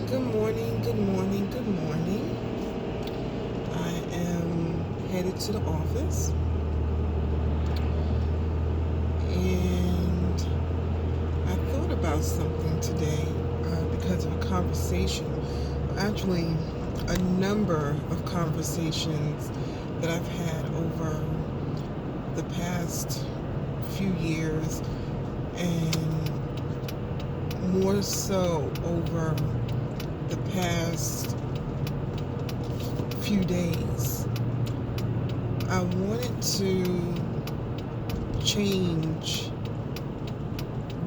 Good morning, good morning, good morning. I am headed to the office and I thought about something today because of a conversation, actually a number of conversations that I've had over the past few years and more so over the past few days. I wanted to change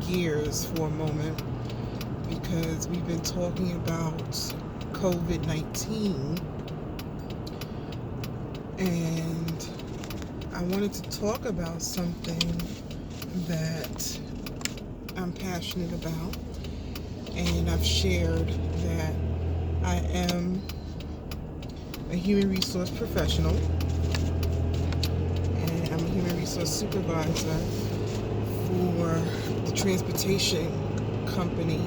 gears for a moment because we've been talking about COVID-19 and I wanted to talk about something that I'm passionate about, and I've shared that I am a human resource professional and I'm a human resource supervisor for the transportation company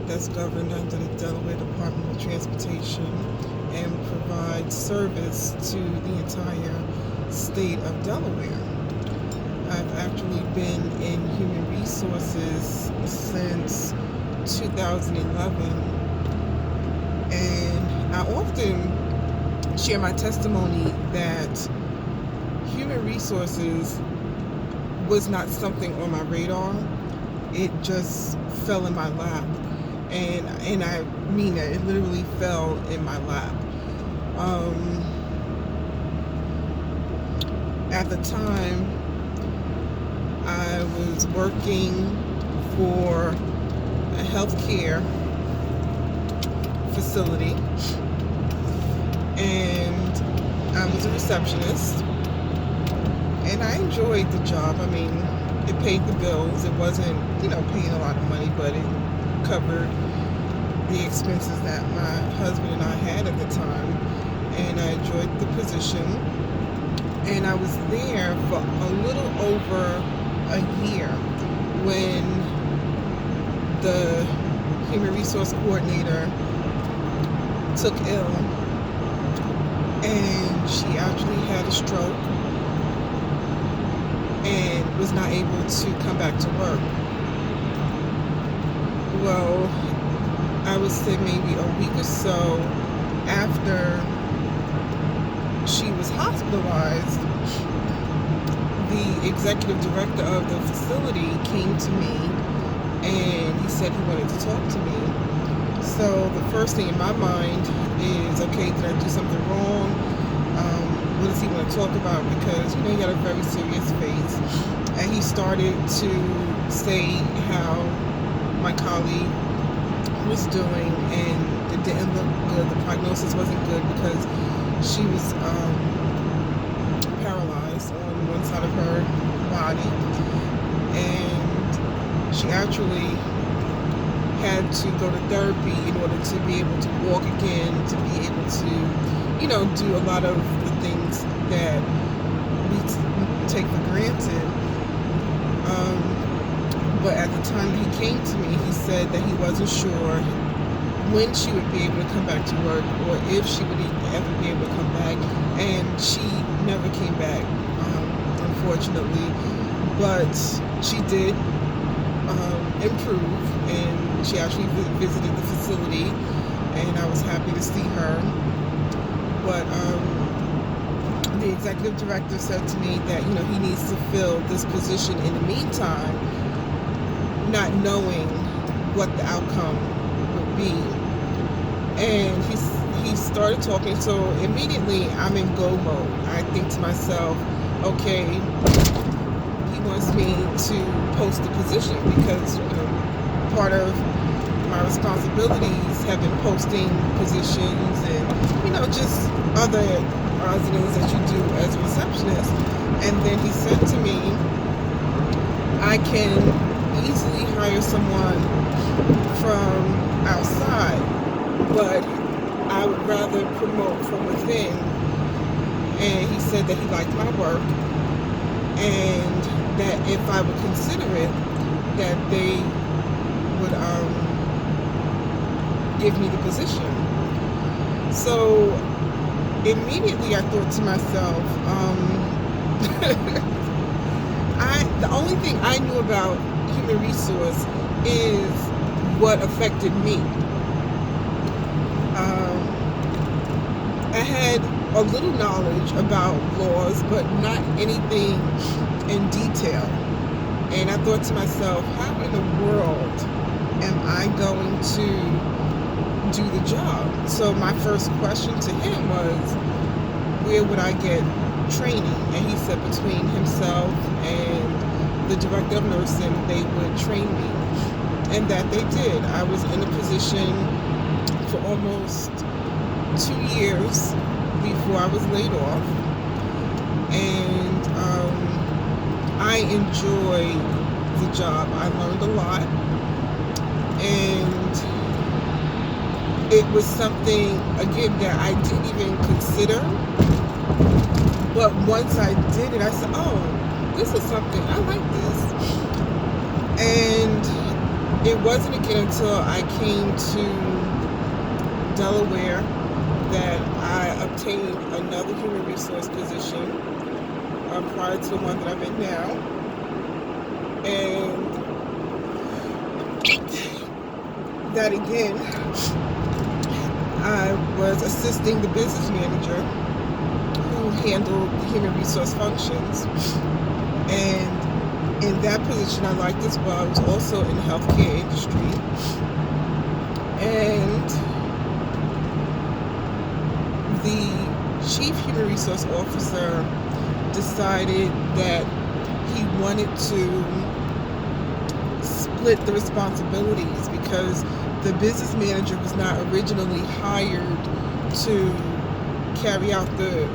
that's governed under the Delaware Department of Transportation and provides service to the entire state of Delaware. I've actually been in human resources since 2011, and I often share my testimony that human resources was not something on my radar. It just fell in my lap, and I mean that it literally fell in my lap. At the time, I was working for a healthcare facility, and I was a receptionist, and I enjoyed the job. I mean, it paid the bills. It wasn't, paying a lot of money, but it covered the expenses that my husband and I had at the time, and I enjoyed the position. And I was there for a little over a year when the human resource coordinator took ill, and she actually had a stroke and was not able to come back to work. Well, I would say maybe a week or so after she was hospitalized, the executive director of the facility came to me and he said he wanted to talk to me. So the first thing in my mind is, okay, did I do something wrong? What does he want to talk about? Because, he had a very serious face. And he started to say how my colleague was doing, and it didn't look good. The prognosis wasn't good because she was paralyzed on one side of her body, and she actually had to go to therapy in order to be able to walk again, to be able to, do a lot of the things that we take for granted. But at the time that he came to me, he said that he wasn't sure when she would be able to come back to work, or if she would ever be able to come back. And she never came back, unfortunately. But she did improve, and she actually visited the facility, and I was happy to see her. But the executive director said to me that, he needs to fill this position in the meantime, not knowing what the outcome would be. And he started talking, so immediately I'm in go mode. I think to myself, okay, he wants me to post the position because part of my responsibilities have been posting positions and just other things that you do as a receptionist. And then he said to me, I can easily hire someone from outside, but I would rather promote from within. And he said that he liked my work, and that if I would consider it, that they would give me the position. So immediately I thought to myself, the only thing I knew about human resource is what affected me. I had a little knowledge about laws, but not anything in detail. And I thought to myself, how in the world am I going to do the job? So my first question to him was, where would I get training? And he said between himself and the director of nursing, they would train me. And that they did. I was in a position for almost 2 years before I was laid off. And I enjoyed the job. I learned a lot. And it was something, again, that I didn't even consider. But once I did it, I said, oh, this is something, I like this. And it wasn't again until I came to Delaware that I obtained another human resource position prior to the one that I'm in now. And that again, I was assisting the business manager who handled the human resource functions. And in that position I liked as well. I was also in the healthcare industry. And the chief human resource officer decided that he wanted to split the responsibilities because the business manager was not originally hired to carry out the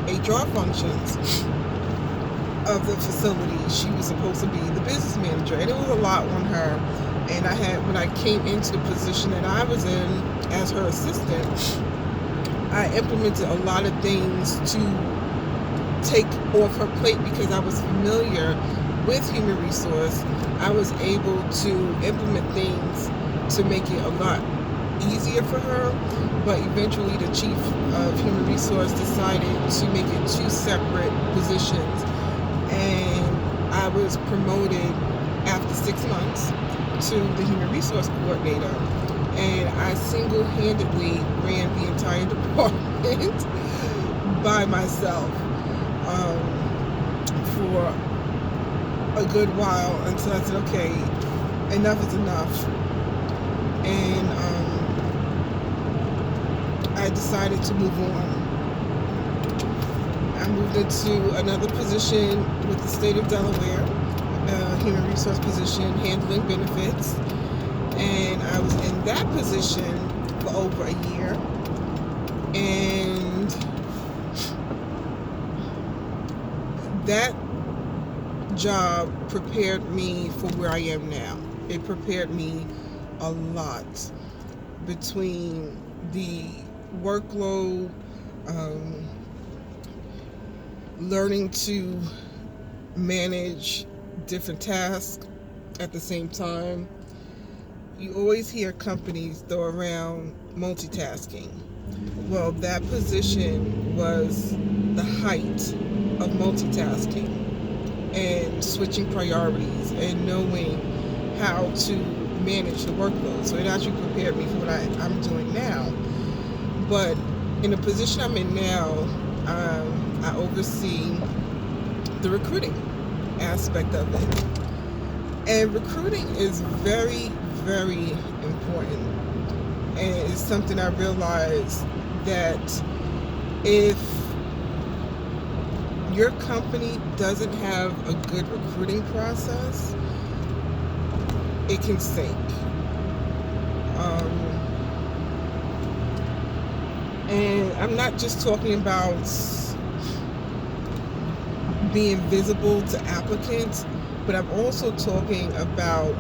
HR functions of the facility. She was supposed to be the business manager, and it was a lot on her. And when I came into the position that I was in as her assistant, I implemented a lot of things to take off her plate because I was familiar with human resource. I was able to implement things to make it a lot easier for her, but eventually the chief of human resource decided to make it 2 separate positions, and I was promoted after 6 months to the human resource coordinator, and I single-handedly ran the entire department by myself for a good while until I said, okay, enough is enough. And I decided to move on. I moved into another position with the state of Delaware, a human resource position handling benefits. And I was in that position for over a year. And that job prepared me for where I am now. It prepared me a lot between the workload, learning to manage different tasks at the same time. You always hear companies throw around multitasking. Well, that position was the height of multitasking and switching priorities and knowing how to manage the workload. So it actually prepared me for what I'm doing now. But in the position I'm in now, I oversee the recruiting aspect of it. And recruiting is very, very important. And it's something I realized that if your company doesn't have a good recruiting process, it can sink. And I'm not just talking about being visible to applicants, but I'm also talking about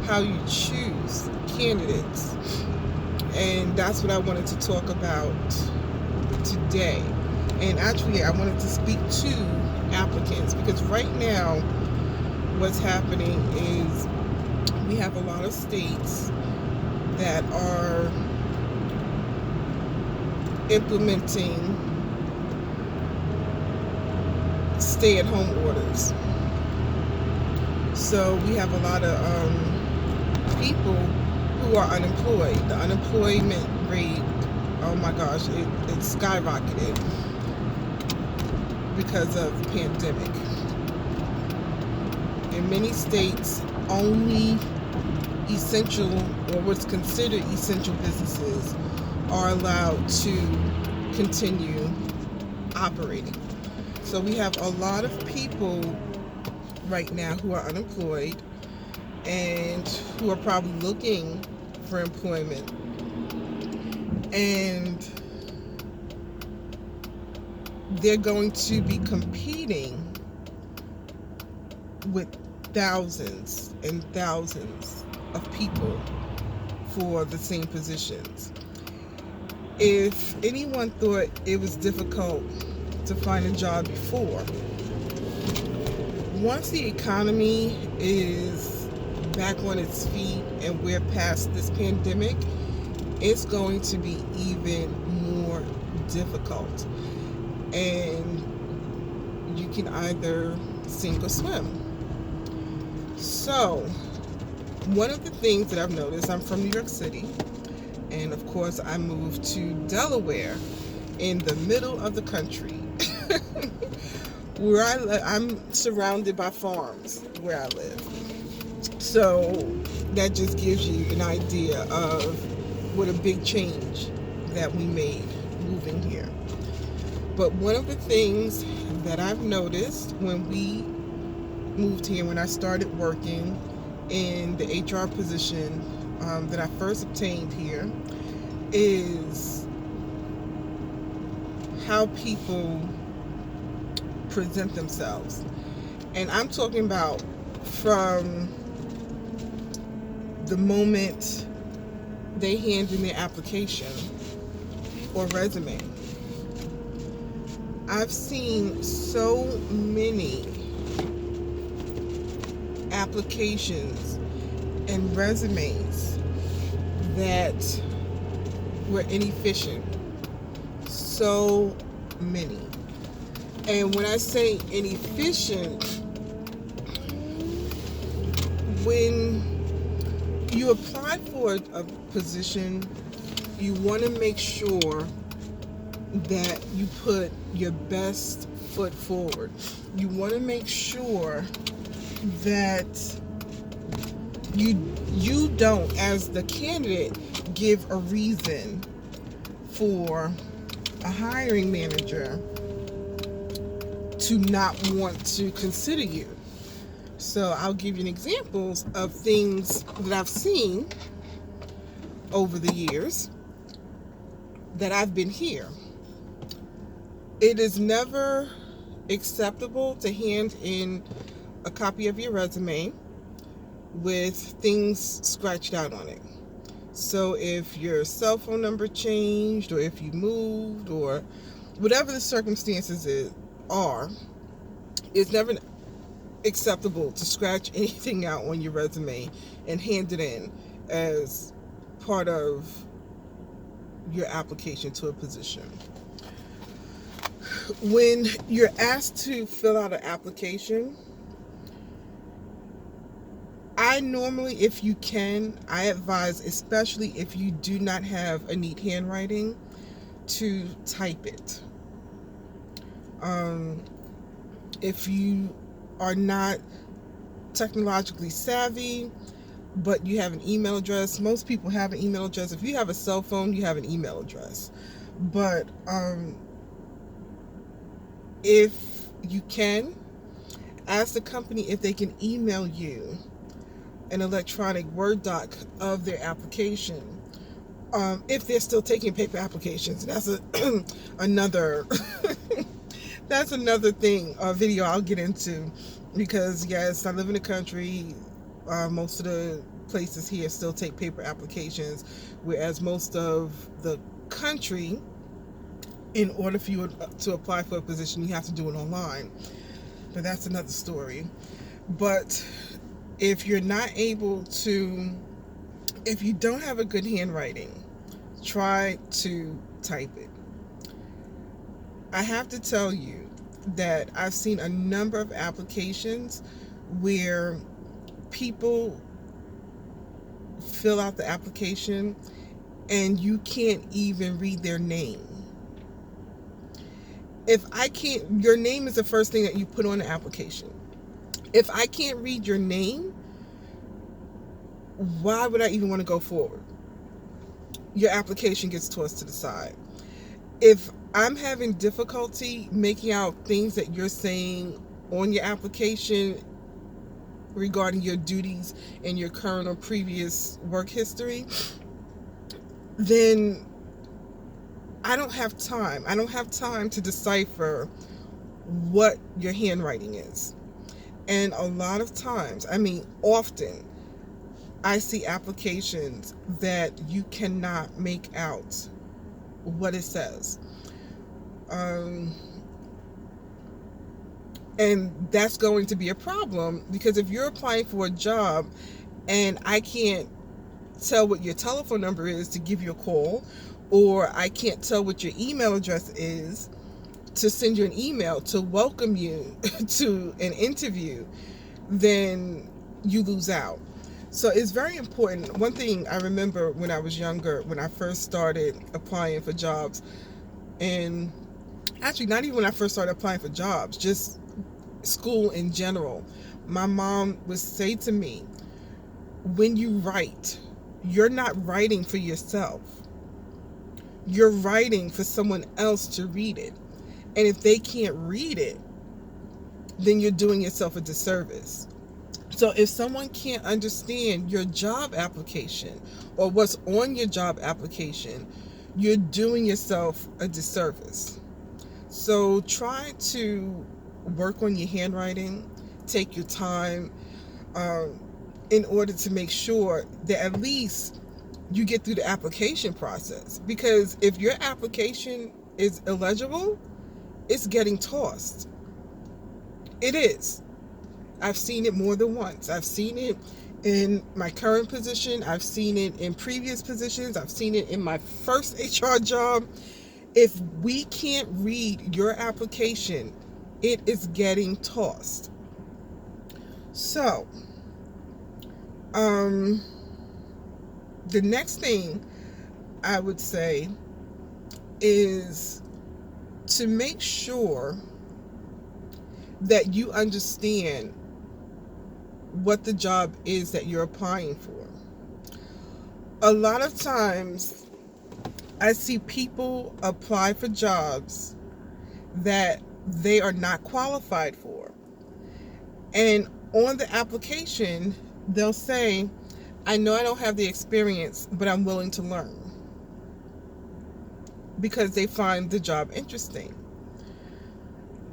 how you choose candidates. And that's what I wanted to talk about today. And actually, I wanted to speak to applicants because right now, what's happening is we have a lot of states that are implementing stay-at-home orders. So we have a lot of people who are unemployed. The unemployment rate, oh my gosh, it skyrocketed because of the pandemic. In many states, only essential, or what's considered essential businesses, are allowed to continue operating. So we have a lot of people right now who are unemployed and who are probably looking for employment, and they're going to be competing with thousands and thousands of people for the same positions. If anyone thought it was difficult to find a job before, once the economy is back on its feet and we're past this pandemic, it's going to be even more difficult. And you can either sink or swim. So, one of the things that I've noticed, I'm from New York City, and of course I moved to Delaware in the middle of the country. Where I'm surrounded by farms where I live. So that just gives you an idea of what a big change that we made moving here. But one of the things that I've noticed when we moved here, when I started working in the HR position that I first obtained here, is how people present themselves. And I'm talking about from the moment they hand in their application or resume. I've seen so many applications and resumes that were inefficient. So many. And when I say inefficient, when you apply for a position, you want to make sure that you put your best foot forward. You want to make sure that you don't, as the candidate, give a reason for a hiring manager to not want to consider you. So I'll give you examples of things that I've seen over the years that I've been here. It is never acceptable to hand in a copy of your resume with things scratched out on it. So if your cell phone number changed, or if you moved, or whatever the circumstances are, it's never acceptable to scratch anything out on your resume and hand it in as part of your application to a position. When you're asked to fill out an application, I normally, if you can, I advise, especially if you do not have a neat handwriting, to type it. If you are not technologically savvy, but you have an email address, most people have an email address. If you have a cell phone, you have an email address. But if you can, ask the company if they can email you an electronic Word doc of their application, if they're still taking paper applications. That's another that's another thing, a video I'll get into, because yes, I live in the country. Most of the places here still take paper applications, whereas most of the country, in order for you to apply for a position, you have to do it online. But that's another story. But if you're not able to If you don't have a good handwriting, try to type it. I have to tell you that I've seen a number of applications where people fill out the application and you can't even read their name. Your name is the first thing that you put on the application. If I can't read your name, why would I even want to go forward? Your application gets tossed to the side. If I'm having difficulty making out things that you're saying on your application regarding your duties and your current or previous work history, then I don't have time. I don't have time to decipher what your handwriting is. And a lot of times, often, I see applications that you cannot make out what it says. And that's going to be a problem, because if you're applying for a job and I can't tell what your telephone number is to give you a call, or I can't tell what your email address is to send you an email to welcome you to an interview, then you lose out. So it's very important. One thing I remember when I was younger, when I first started applying for jobs, and actually not even when I first started applying for jobs, just school in general, my mom would say to me, when you write, you're not writing for yourself. You're writing for someone else to read it. And if they can't read it, then you're doing yourself a disservice. So if someone can't understand your job application or what's on your job application, you're doing yourself a disservice. So try to work on your handwriting, take your time, in order to make sure that at least you get through the application process. Because if your application is illegible, it's getting tossed. It is. I've seen it more than once. I've seen it in my current position. I've seen it in previous positions. I've seen it in my first HR job. If we can't read your application, it is getting tossed. So, the next thing I would say is to make sure that you understand what the job is that you're applying for. A lot of times I see people apply for jobs that they are not qualified for. And on the application, they'll say, I know I don't have the experience, but I'm willing to learn, because they find the job interesting.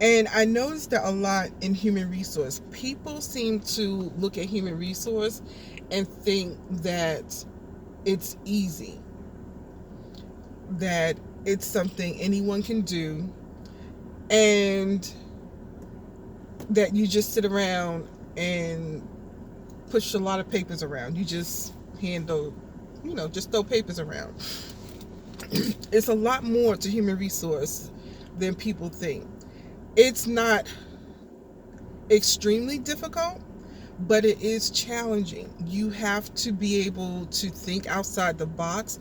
And I noticed that a lot in human resource. People seem to look at human resource and think that it's easy, that it's something anyone can do, and that you just sit around and push a lot of papers around. You just just throw papers around. It's a lot more to human resource than people think. It's not extremely difficult, but it is challenging. You have to be able to think outside the box.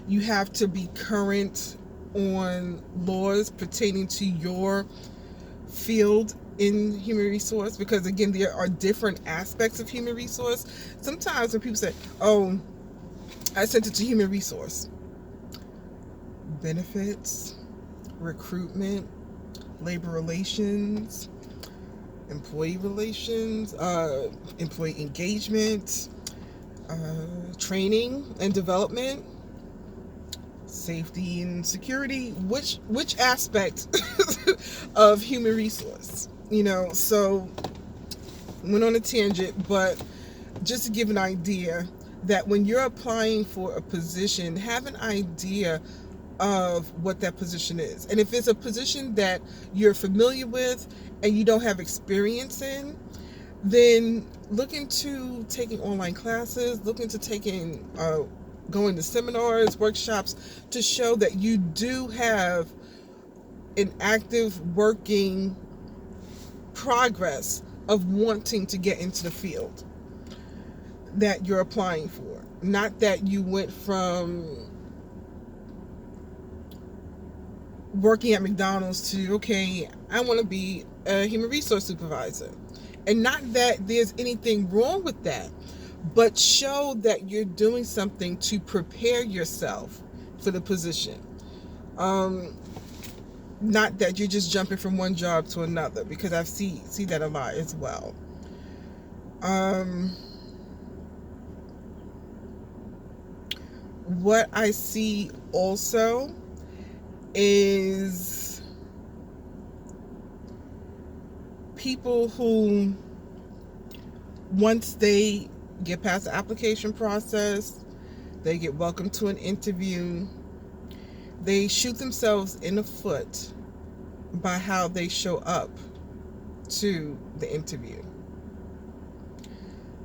You have to be current on laws pertaining to your field in human resource, because again, there are different aspects of human resource. Sometimes when people say, oh, I sent it to human resource, benefits, recruitment, labor relations, employee relations, employee engagement, training and development, safety and security, which aspect of human resource, so went on a tangent, but just to give an idea that when you're applying for a position, have an idea of what that position is. And if it's a position that you're familiar with and you don't have experience in, then look into taking online classes, look into taking going to seminars, workshops, to show that you do have an active working progress of wanting to get into the field that you're applying for. Not that you went from working at McDonald's to, okay, I want to be a human resource supervisor. And not that there's anything wrong with that, but show that you're doing something to prepare yourself for the position. Not that you're just jumping from one job to another, because I see that a lot as well. What I see also is people who, once they get past the application process, they get welcomed to an interview, they shoot themselves in the foot by how they show up to the interview.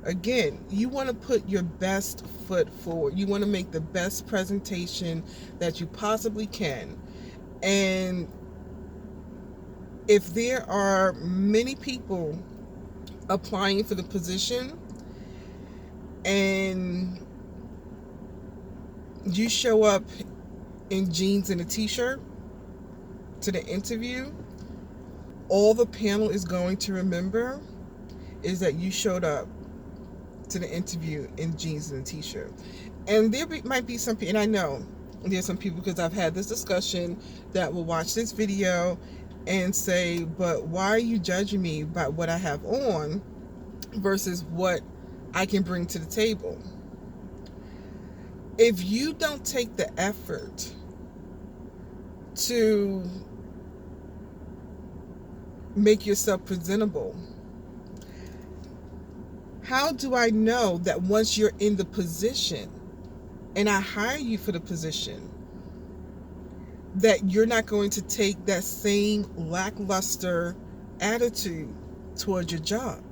Again, you want to put your best foot forward. You want to make the best presentation that you possibly can. And if there are many people applying for the position and you show up in jeans and a t-shirt to the interview, all the panel is going to remember is that you showed up to the interview in jeans and a t-shirt. And might be some people, and I know there's some people, because I've had this discussion, that will watch this video and say, but why are you judging me by what I have on versus what I can bring to the table? If you don't take the effort to make yourself presentable, how do I know that once you're in the position and I hire you for the position, that you're not going to take that same lackluster attitude towards your job?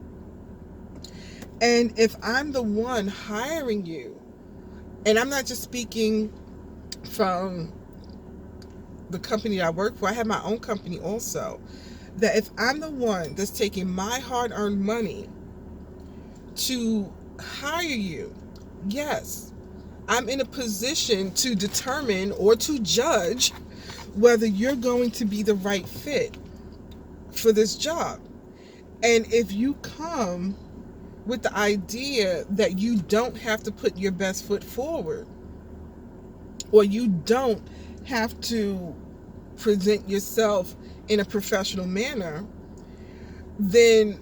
And if I'm the one hiring you, and I'm not just speaking from the company that I work for, I have my own company also, that if I'm the one that's taking my hard-earned money to hire you, yes, I'm in a position to determine or to judge whether you're going to be the right fit for this job. And if you come with the idea that you don't have to put your best foot forward, or you don't have to present yourself in a professional manner, then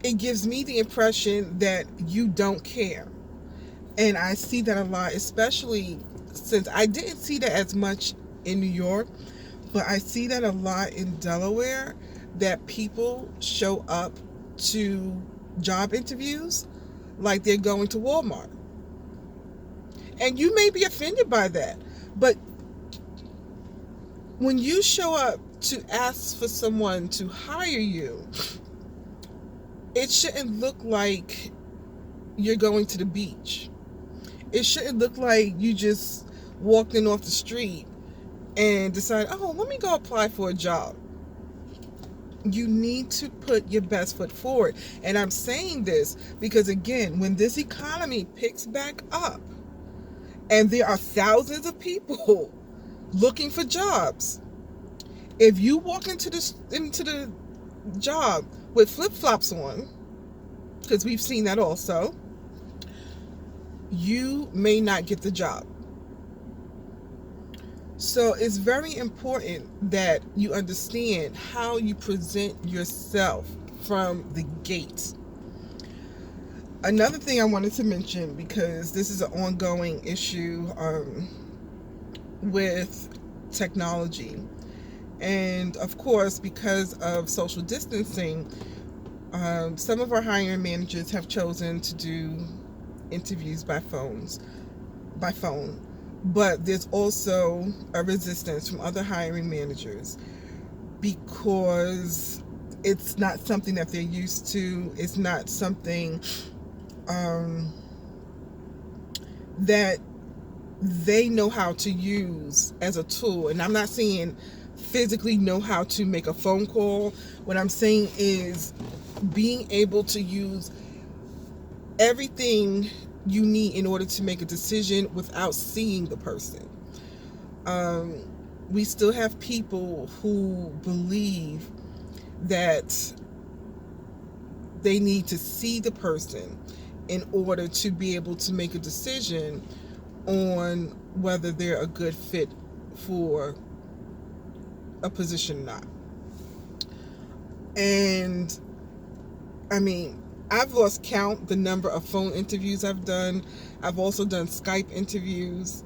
it gives me the impression that you don't care. And I see that a lot, especially since I didn't see that as much in New York, but I see that a lot in Delaware, that people show up to job interviews like they're going to Walmart. And you may be offended by that, but when you show up to ask for someone to hire you, it shouldn't look like you're going to the beach. It shouldn't look like you just walked in off the street and decided, oh, let me go apply for a job. You need to put your best foot forward. And I'm saying this because, again, when this economy picks back up and there are thousands of people looking for jobs, if you walk into the job with flip-flops on, because we've seen that also, you may not get the job. So it's very important that you understand how you present yourself from the gate. Another thing I wanted to mention, because this is an ongoing issue with technology, and of course, because of social distancing, some of our hiring managers have chosen to do interviews by phone. But there's also a resistance from other hiring managers because It's not something that they're used to. It's not something that they know how to use as a tool. And I'm not saying physically know how to make a phone call. What I'm saying is being able to use everything you need in order to make a decision without seeing the person. We still have people who believe that they need to see the person in order to be able to make a decision on whether they're a good fit for a position or not. And I mean, I've lost count the number of phone interviews I've done. I've also done Skype interviews,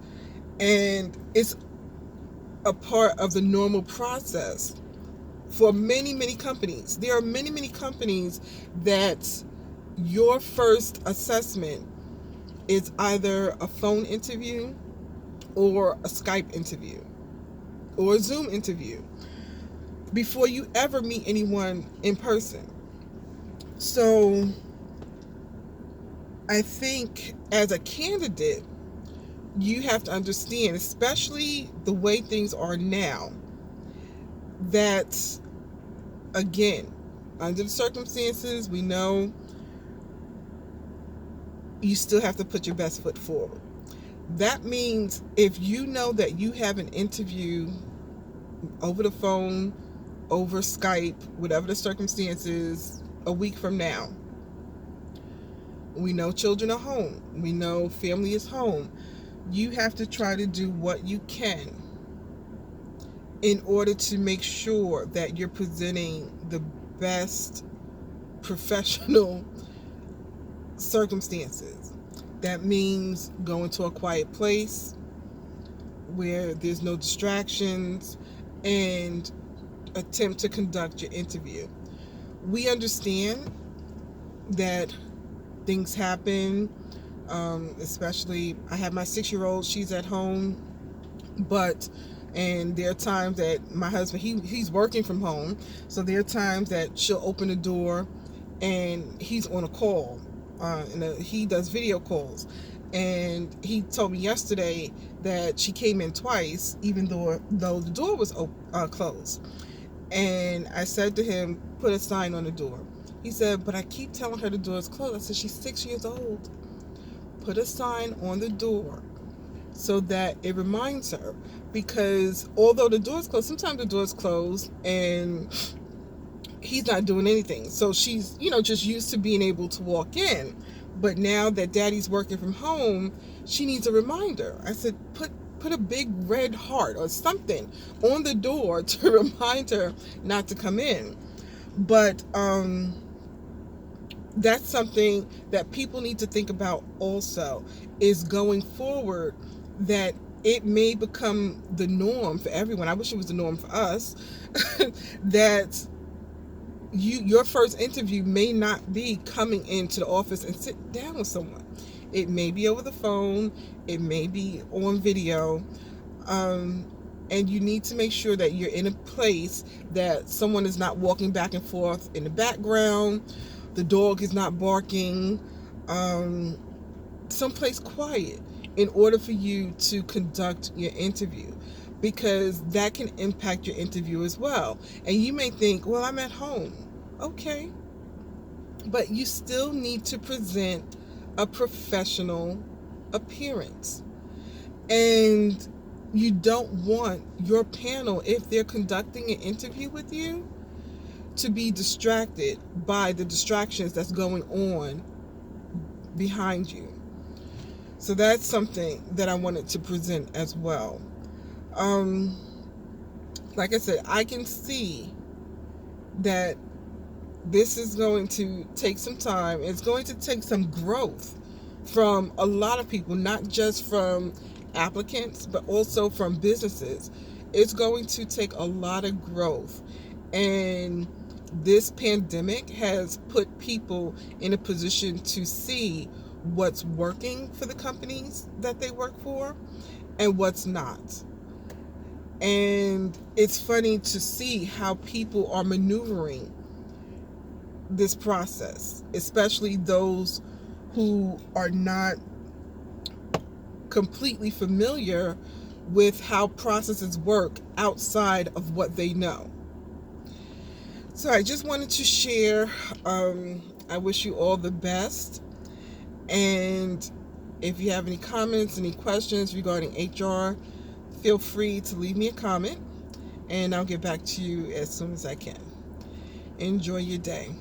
and it's a part of the normal process for many, many companies. There are many, many companies that your first assessment is either a phone interview or a Skype interview or a Zoom interview before you ever meet anyone in person. So I think as a candidate, you have to understand, especially the way things are now, that again, under the circumstances, we know you still have to put your best foot forward. That means if you know that you have an interview over the phone, over Skype, whatever the circumstances, a week from now, we know children are home, we know family is home, you have to try to do what you can in order to make sure that you're presenting the best professional circumstances. That means going to a quiet place where there's no distractions and attempt to conduct your interview. We understand that things happen, especially I have my 6-year-old, she's at home, and there are times that my husband, he's working from home, so there are times that she'll open the door and he's on a call, he does video calls, and he told me yesterday that she came in twice even though the door was closed. And I said to him, put a sign on the door. He said, but I keep telling her the door is closed. I said, she's 6 years old. Put a sign on the door so that it reminds her, because although the door is closed, sometimes the door is closed and he's not doing anything. So she's, just used to being able to walk in. But now that daddy's working from home, she needs a reminder. I said, put a big red heart or something on the door to remind her not to come in. But that's something that people need to think about also, is going forward, that it may become the norm for everyone. I wish it was the norm for us that your first interview may not be coming into the office and sitting down with someone. It may be over the phone, it may be on video, and you need to make sure that you're in a place that someone is not walking back and forth in the background, the dog is not barking, someplace quiet in order for you to conduct your interview, because that can impact your interview as well. And you may think, well, I'm at home. Okay, but you still need to present a professional appearance. And you don't want your panel, if they're conducting an interview with you, to be distracted by the distractions that's going on behind you. So that's something that I wanted to present as well. Like I said, I can see that this is going to take some time. It's going to take some growth from a lot of people, not just from applicants, but also from businesses. It's going to take a lot of growth. And this pandemic has put people in a position to see what's working for the companies that they work for and what's not. And it's funny to see how people are maneuvering this process, especially those who are not completely familiar with how processes work outside of what they know. So I just wanted to share. I wish you all the best. And if you have any comments, any questions regarding HR, feel free to leave me a comment and I'll get back to you as soon as I can. Enjoy your day.